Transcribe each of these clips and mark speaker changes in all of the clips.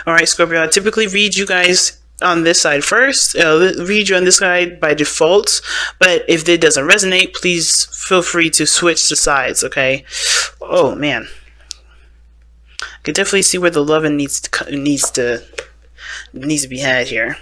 Speaker 1: All right, Scorpio, I typically read you guys on this side first. Read you on this side by default, but if it doesn't resonate, please feel free to switch the sides. Okay. Oh man, I can definitely see where the loving needs to be had here.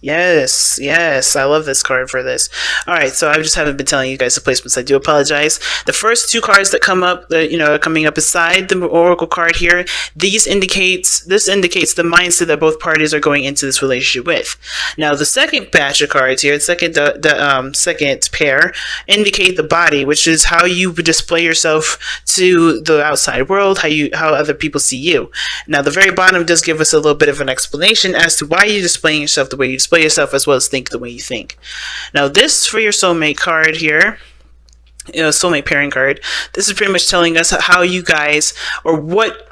Speaker 1: Yes, yes, I love this card for this. All right, so I just haven't been telling you guys the placements. I do apologize. The first two cards that come up, are coming up beside the Oracle card here. This indicates the mindset that both parties are going into this relationship with. Now, the second batch of cards here, the second pair, indicate the body, which is how you display yourself to the outside world, how other people see you. Now, the very bottom does give us a little bit of an explanation as to why you're displaying yourself the way you display yourself, as well as think the way you think. Now, this for your soulmate card here, soulmate pairing card, this is pretty much telling us how you guys, or what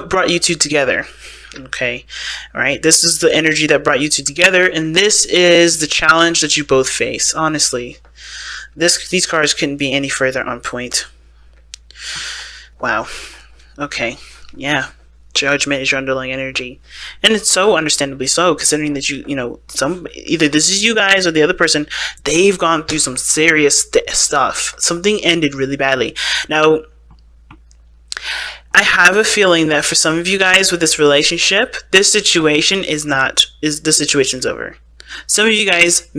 Speaker 1: brought you two together. Okay, all right, this is the energy that brought you two together, and this is the challenge that you both face. Honestly, these cards couldn't be any further on point. Wow. Okay, yeah. Judgment is your underlying energy, and it's so understandably so, considering that either this is you guys or the other person, they've gone through some serious stuff. Something ended really badly. Now, I have a feeling that for some of you guys with this relationship, the situation's over. Some of you guys,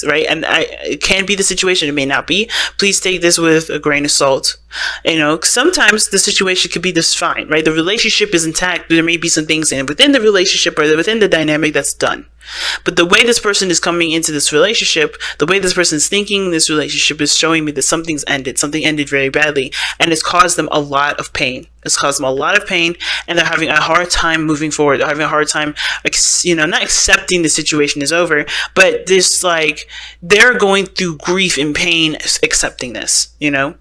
Speaker 1: right? And it can be the situation, it may not be. Please take this with a grain of salt. Sometimes the situation could be just fine, right? The relationship is intact. There may be some things within the relationship or within the dynamic that's done. But the way this person is coming into this relationship, the way this person is thinking this relationship is showing me that something ended very badly, and it's caused them a lot of pain. And they're having a hard time moving forward. They're having a hard time, not accepting the situation is over, but they're going through grief and pain accepting this, Now,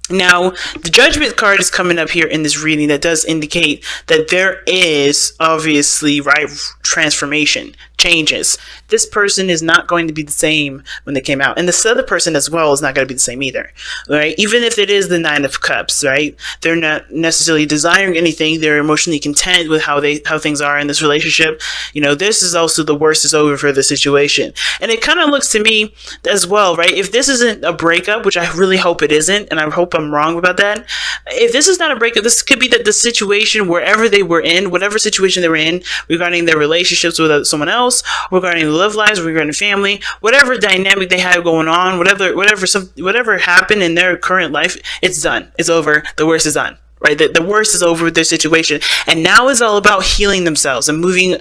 Speaker 1: the Judgment card is coming up here in this reading that does indicate that there is obviously, right, transformation, changes. This person is not going to be the same when they came out. And this other person as well is not going to be the same either, right? Even if it is the Nine of Cups, right? They're not necessarily desiring anything. They're emotionally content with how things are in this relationship. This is also the worst is over for the situation. And it kind of looks to me as well, right? If this isn't a breakup, which I really hope it isn't, and I hope I'm wrong about that. If this is not a breakup, this could be that the situation, wherever they were in, whatever situation they were in, regarding their relationships with someone else, regarding love lives, regarding family, whatever dynamic they had going on, whatever happened in their current life, it's done. It's over. The worst is done. Right, the worst is over with their situation, and now it's all about healing themselves and moving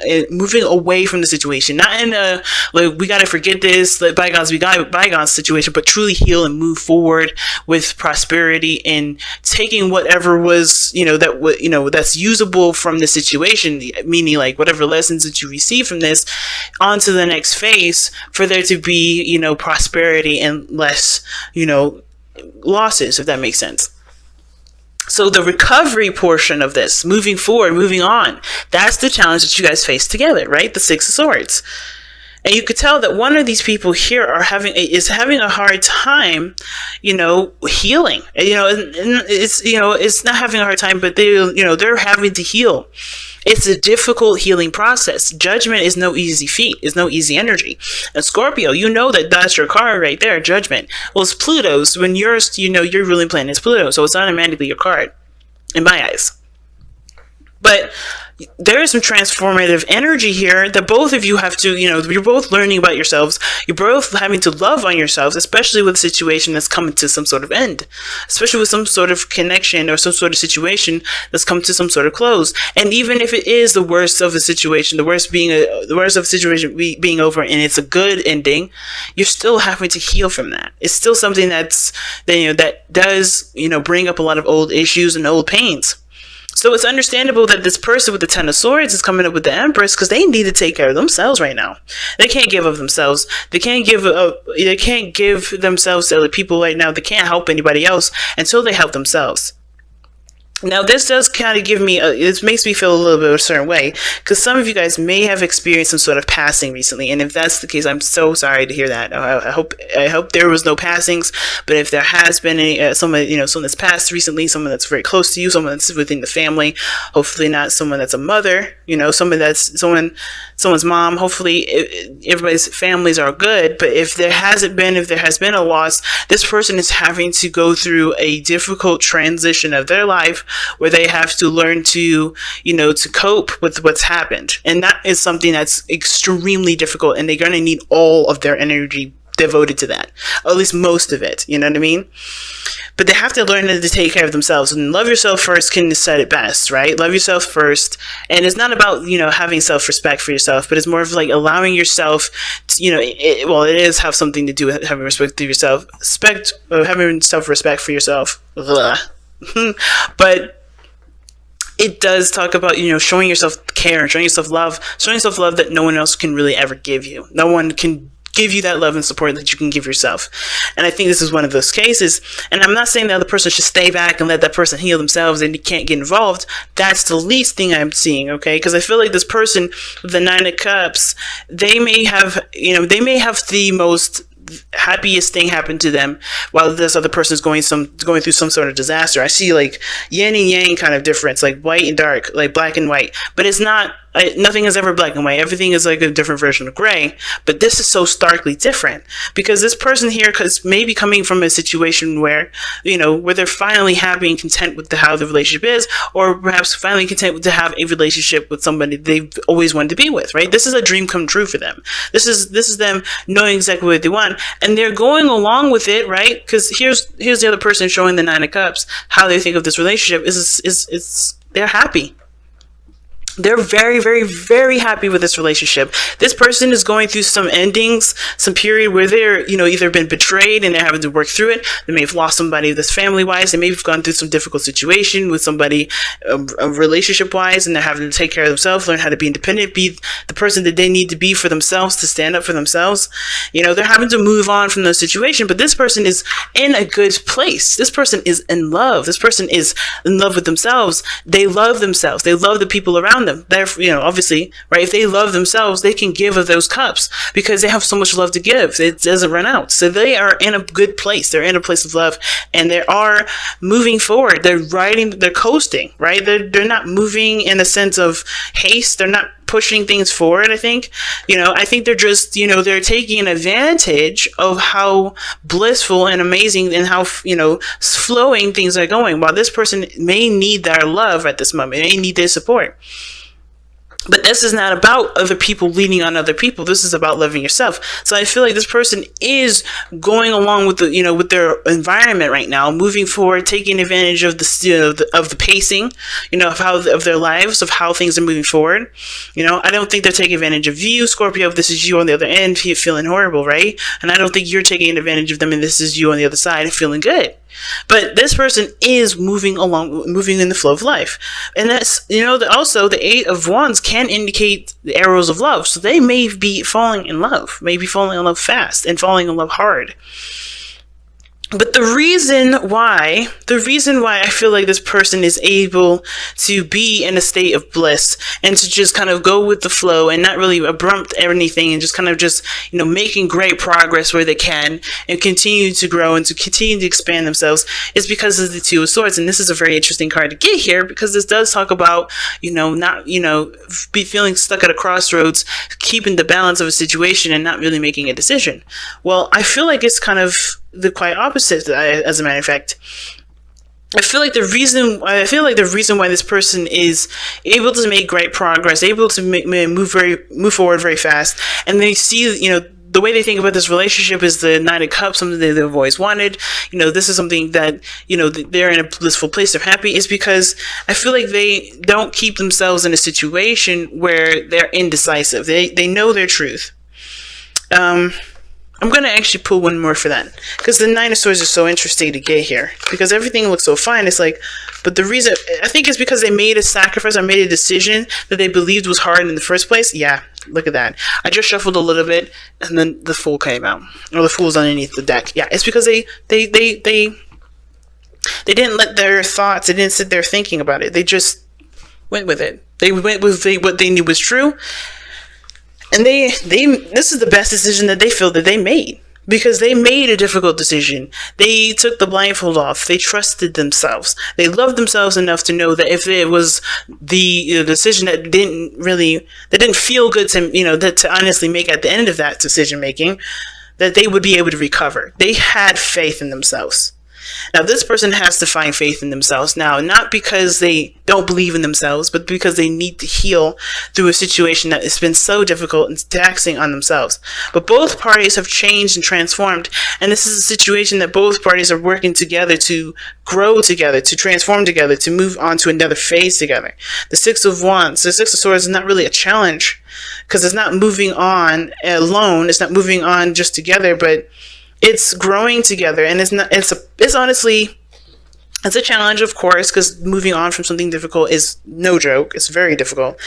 Speaker 1: away from the situation. Not in a we got to forget this, let bygones be bygones situation, but truly heal and move forward with prosperity and taking whatever was that's usable from the situation, meaning whatever lessons that you receive from this, onto the next phase for there to be prosperity and less losses, if that makes sense. So the recovery portion of this, moving forward, moving on, that's the challenge that you guys face together, right? The Six of Swords. And you could tell that one of these people here is having a hard time, healing. It's not having a hard time, but they're having to heal. It's a difficult healing process. Judgment is no easy feat. It's no easy energy. And Scorpio, that's your card right there, Judgment. Well, it's Pluto's. When your ruling planet is Pluto, so it's automatically your card, in my eyes. But there is some transformative energy here that both of you have to, you're both learning about yourselves. You're both having to love on yourselves, especially with a situation that's coming to some sort of end, especially with some sort of connection or some sort of situation that's come to some sort of close. And even if it is the worst of the situation, the worst of the situation being over, and it's a good ending, you're still having to heal from that. It's still something that does, bring up a lot of old issues and old pains. So it's understandable that this person with the Ten of Swords is coming up with the Empress, because they need to take care of themselves right now. They can't give of themselves. They can't give themselves to other people right now. They can't help anybody else until they help themselves. Now, this does kind of give me, it makes me feel a little bit of a certain way, because some of you guys may have experienced some sort of passing recently, and if that's the case, I'm so sorry to hear that. I hope there was no passings, but if there has been any, someone that's passed recently, someone that's very close to you, someone that's within the family, hopefully not someone that's a mother, someone's mom, hopefully everybody's families are good, but if there has been a loss, this person is having to go through a difficult transition of their life where they have to learn to, to cope with what's happened. And that is something that's extremely difficult, and they're going to need all of their energy devoted to that, or at least most of it, you know what I mean? But they have to learn to take care of themselves, and love yourself first can said it best, right? Love yourself first. And it's not about, having self-respect for yourself, but it's more of like allowing yourself to, it is have something to do with having respect for yourself, having self-respect for yourself. Ugh. But it does talk about, showing yourself care, showing yourself love that no one else can really ever give you. No one can give you that love and support that you can give yourself. And I think this is one of those cases. And I'm not saying the other person should stay back and let that person heal themselves and you can't get involved. That's the least thing I'm seeing, okay? Because I feel like this person with the Nine of Cups, they may have the most happiest thing happen to them while this other person is going through some sort of disaster. I see like yin and yang kind of difference, like white and dark, like black and white, but it's not, nothing is ever black and white. Everything is like a different version of gray, but this is so starkly different because this person here is maybe coming from a situation where, where they're finally happy and content with how the relationship is, or perhaps finally content to have a relationship with somebody they've always wanted to be with, right? This is a dream come true for them. This is them knowing exactly what they want, and they're going along with it, right? Because here's the other person showing the Nine of Cups how they think of this relationship is they're happy. They're very, very, very happy with this relationship. This person is going through some endings, some period where they're, either been betrayed and they're having to work through it. They may have lost somebody that's family-wise. They may have gone through some difficult situation with somebody relationship-wise, and they're having to take care of themselves, learn how to be independent, be the person that they need to be for themselves, to stand up for themselves. They're having to move on from those situations, but this person is in a good place. This person is in love. This person is in love with themselves. They love themselves. They love the people around them. They're, obviously, right? If they love themselves, they can give of those cups because they have so much love to give. It doesn't run out. So they are in a good place. They're in a place of love, and they are moving forward. They're coasting, right? They're not moving in a sense of haste. They're not pushing things forward. I think they're just, they're taking advantage of how blissful and amazing and how, flowing things are going, while this person may need their love at this moment. They need their support. But this is not about other people leaning on other people. This is about loving yourself. So I feel like this person is going along with with their environment right now, moving forward, taking advantage of the pacing, of their lives, of how things are moving forward. I don't think they're taking advantage of you, Scorpio, if this is you on the other end feeling horrible, right? And I don't think you're taking advantage of them and this is you on the other side feeling good. But this person is moving in the flow of life. And that's, also the Eight of Wands can indicate the arrows of love. So they may be falling in love, fast and falling in love hard. But the reason why I feel like this person is able to be in a state of bliss and to just kind of go with the flow and not really abrupt anything and just kind of making great progress where they can and continue to grow and to continue to expand themselves is because of the Two of Swords. And this is a very interesting card to get here because this does talk about, not, be feeling stuck at a crossroads, keeping the balance of a situation and not really making a decision. Well, I feel like it's kind of the quite opposite, as a matter of fact. I feel like the reason why this person is able to make great progress, able to move forward very fast, and they see, the way they think about this relationship is the Nine of Cups, something that they've always wanted. This is something that, they're in a blissful place, they're happy, is because I feel like they don't keep themselves in a situation where they're indecisive. They know their truth. I'm going to actually pull one more for that because the Nine of Swords is so interesting to get here because everything looks so fine. It's like, but the reason, I think it's because they made a sacrifice or made a decision that they believed was hard in the first place. Yeah, look at that. I just shuffled a little bit and then the Fool came out, or the Fool's underneath the deck. Yeah, it's because they They didn't let their thoughts, they didn't sit there thinking about it. They just went with it. They went with what they knew was true. And this is the best decision that they feel that they made. Because they made a difficult decision. They took the blindfold off. They trusted themselves. They loved themselves enough to know that if it was the decision that didn't feel good to honestly make at the end of that decision making, that they would be able to recover. They had faith in themselves. Now, this person has to find faith in themselves now, not because they don't believe in themselves, but because they need to heal through a situation that has been so difficult and taxing on themselves. But both parties have changed and transformed, and this is a situation that both parties are working together to grow together, to transform together, to move on to another phase together. The Six of Wands, the Six of Swords is not really a challenge, because it's not moving on alone, it's not moving on just together, but it's growing together, and it's honestly, it's a challenge, of course, because moving on from something difficult is no joke. It's very difficult.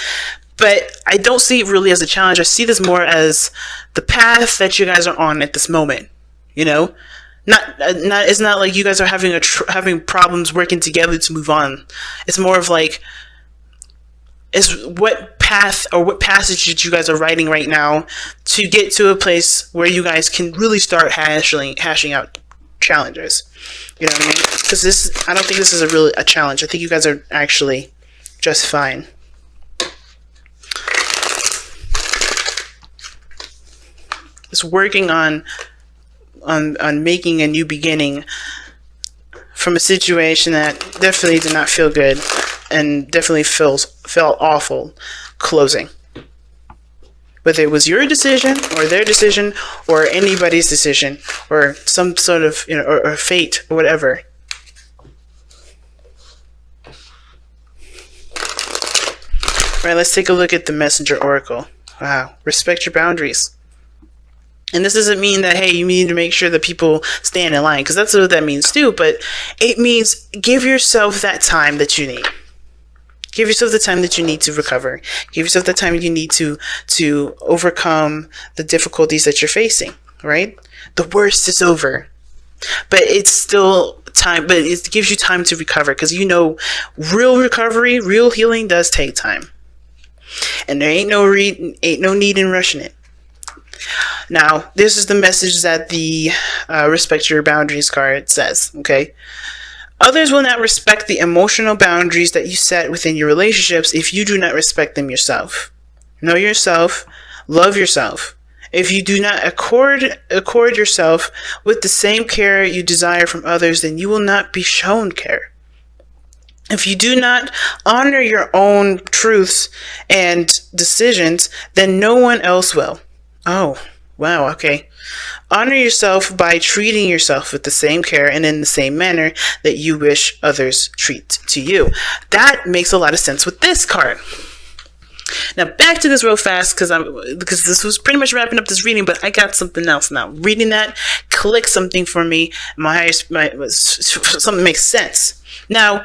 Speaker 1: But I don't see it really as a challenge. I see this more as the path that you guys are on at this moment. You know, it's not like you guys are having problems working together to move on. It's more of like, is what path or what passage that you guys are writing right now to get to a place where you guys can really start hashing out challenges. You know what I mean? Because I don't think this is a challenge. I think you guys are actually just fine. It's working on making a new beginning from a situation that definitely did not feel good and definitely felt awful closing. Whether it was your decision or their decision or anybody's decision or some sort of, or fate or whatever. All right, let's take a look at the Messenger Oracle. Wow, respect your boundaries. And this doesn't mean that, hey, you need to make sure that people stand in line, because that's what that means too, but it means give yourself that time that you need. Give yourself the time that you need to recover. Give yourself the time you need to overcome the difficulties that you're facing, right? The worst is over. But it's still time, but it gives you time to recover, because real recovery, real healing does take time. And there ain't no need in rushing it. Now, this is the message that the Respect Your Boundaries card says, okay? Others will not respect the emotional boundaries that you set within your relationships if you do not respect them yourself. Know yourself, love yourself. If you do not accord yourself with the same care you desire from others, then you will not be shown care. If you do not honor your own truths and decisions, then no one else will. Oh, wow, okay. Honor yourself by treating yourself with the same care and in the same manner that you wish others treat to you. That makes a lot of sense with this card. Now back to this real fast, because this was pretty much wrapping up this reading, but I got something else now. Reading that, click something for me. Something makes sense. Now,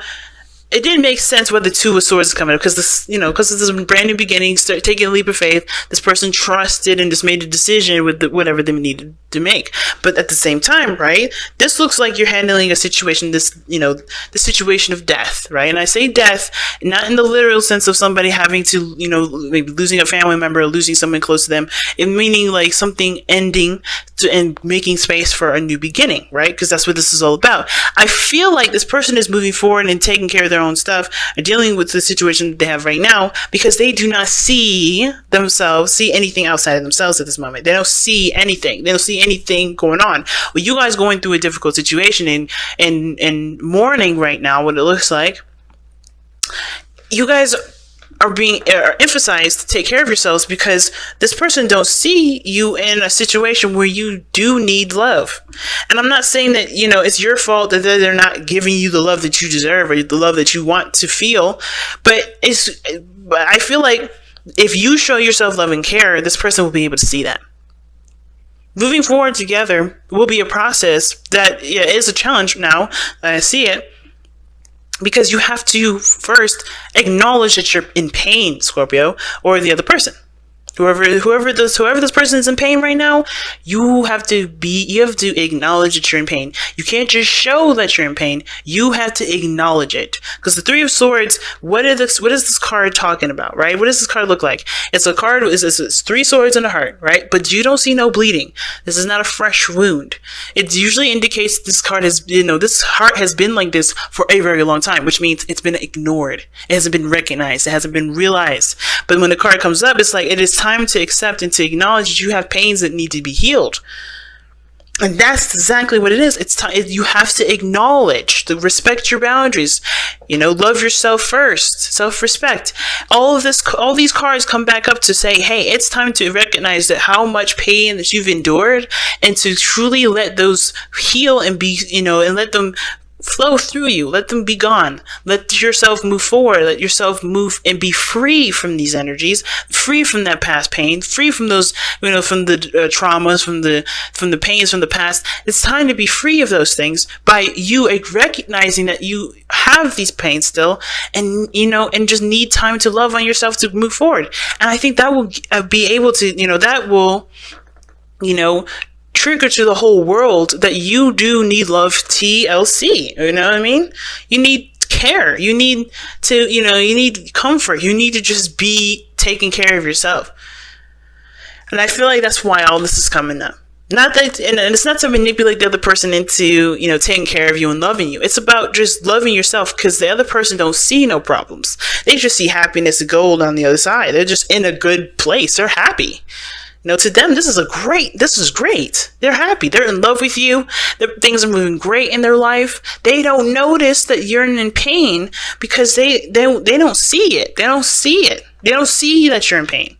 Speaker 1: it didn't make sense where the Two of Swords is coming up, because this is a brand new beginning. Start taking a leap of faith. This person trusted and just made a decision with whatever they needed to make. But at the same time, right? This looks like you're handling a situation, the situation of death, right? And I say death not in the literal sense of somebody having to, maybe losing a family member or losing someone close to them. It meaning like something ending and making space for a new beginning, right? Because that's what this is all about. I feel like this person is moving forward and taking care of their own stuff, are dealing with the situation that they have right now, because they do not see anything outside of themselves at this moment. They don't see anything. They don't see anything going on. Well, you guys going through a difficult situation and mourning right now, what it looks like, you guys are emphasized to take care of yourselves, because this person don't see you in a situation where you do need love. And I'm not saying that, it's your fault that they're not giving you the love that you deserve or the love that you want to feel. But I feel like if you show yourself love and care, this person will be able to see that. Moving forward together will be a process that is a challenge now. I see it. Because you have to first acknowledge that you're in pain, Scorpio, or the other person. Whoever this person is in pain right now, you have to acknowledge that you're in pain. You can't just show that you're in pain. You have to acknowledge it. Because the Three of Swords, what is this card talking about, right? What does this card look like? It's a card, it's three swords and a heart, right? But you don't see no bleeding. This is not a fresh wound. It usually indicates this card has, this heart has been like this for a very long time, which means it's been ignored. It hasn't been recognized. It hasn't been realized. But when the card comes up, it's like, it is time to accept and to acknowledge that you have pains that need to be healed. And that's exactly what it is. It's time. You have to acknowledge, to respect your boundaries. Love yourself first. Self-respect. All these cards come back up to say, hey, it's time to recognize that how much pain that you've endured, and to truly let those heal and be, and let them flow through you. Let them be gone. Let yourself move forward. Let yourself move and be free from these energies, free from that past pain, free from those, from the traumas, from the pains from the past. It's time to be free of those things by you recognizing that you have these pains still, and and just need time to love on yourself to move forward. And I think that will be able to, that will, trigger to the whole world that you do need love, TLC. You know what I mean? You need care. You need to, you need comfort. You need to just be taking care of yourself. And I feel like that's why all this is coming up. Not that, and it's not to manipulate the other person into, taking care of you and loving you. It's about just loving yourself, because the other person don't see no problems. They just see happiness and gold on the other side. They're just in a good place. They're happy. To them, this is great. They're happy. They're in love with you. Things are moving great in their life. They don't notice that you're in pain because they don't see it. They don't see it. They don't see that you're in pain.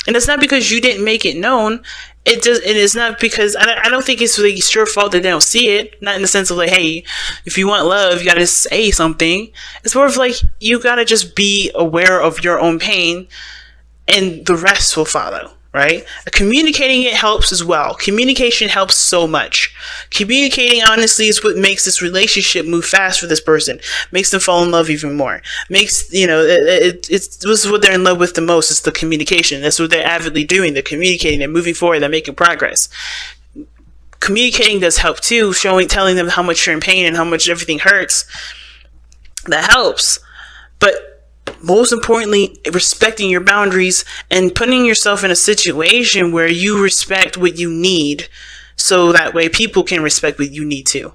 Speaker 1: And it's not because you didn't make it known. It is not because, I don't think it's really your fault that they don't see it. Not in the sense of like, hey, if you want love, you gotta say something. It's more of like, you gotta just be aware of your own pain, and the rest will follow. Right? Communicating it helps as well. Communication helps so much. Communicating honestly is what makes this relationship move fast for this person. Makes them fall in love even more. Makes, this is what they're in love with the most, is the communication. That's what they're avidly doing. They're communicating, they're moving forward, they're making progress. Communicating does help too, telling them how much you're in pain and how much everything hurts. That helps. But most importantly, respecting your boundaries and putting yourself in a situation where you respect what you need, so that way people can respect what you need too.